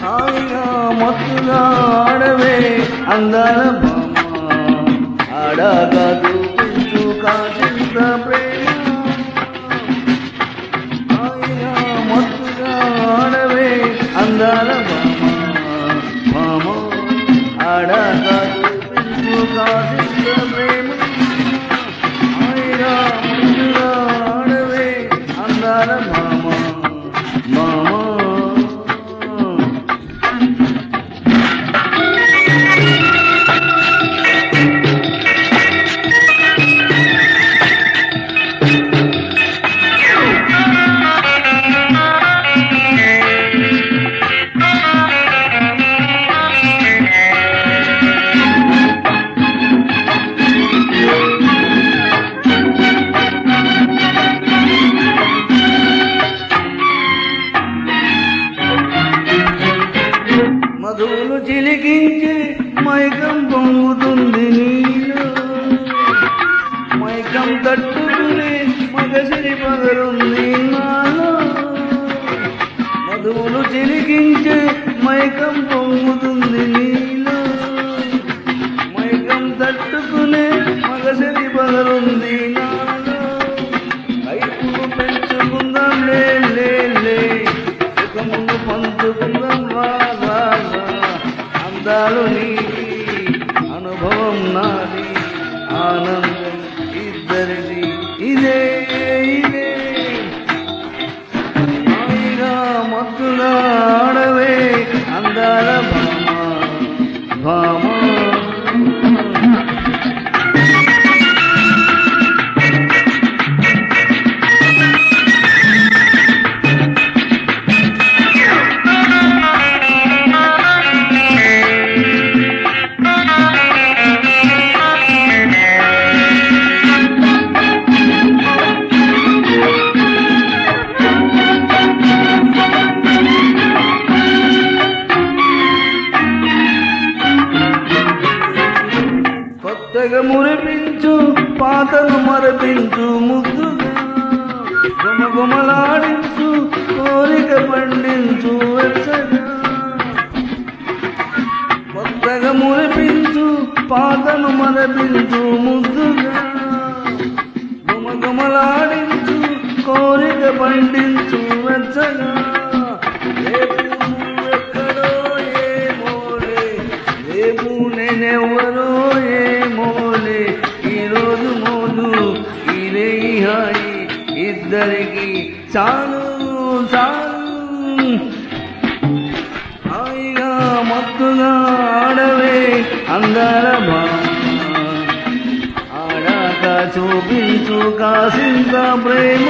హాయిగా మత్తుగా ఆడవే అందాల భామ ఆడగా చూపించు కాసింత ప్రేమ హాయిగా మత్తుగా ఆడవే అందాల భామ ఆడగా చూపించు కాసింత ప్రేమ హాయిగా మత్తుగా ఆడవే అందాల భామ మధువులు చిలికించి మైకం పొంగుతుంది నీలో మైకం తట్టుకుని మగసిరి పగరుంది నాలో మధువులు చిలికించి మైకం పొంగుతుంది నీలో మైకం తట్టుకునే మగసిరి పగరుంది నాలో కైపులు పెంచుకుందాం లే సుఖమును పంచుకుందాం అందాలు నీది అనుభవం నాది ఆనందం ఇద్దరిది ఇదే హాయిగా మత్తుగా ఆడవే అందాల భామ కొత్తగా మురిపించు పాతను మరపించు ముద్దుగా గుమగుమలాడించు కోరిక పండించు వెచ్చగా కొత్తగా మురిపించు పాతను మరపించు ముద్దుగా గుమగుమలాడించు కోరిక పండించు వెచ్చగా ఎక్కడో ఏమోలే రేపు నేనెవరో ఏమోలే ఈరోజు మోదు ఇదే హాయి ఇద్దరికి చాలు హాయిగా మత్తుగా ఆడవే అందాల భామ ఆడాక చూపించు కాసింత ప్రేమ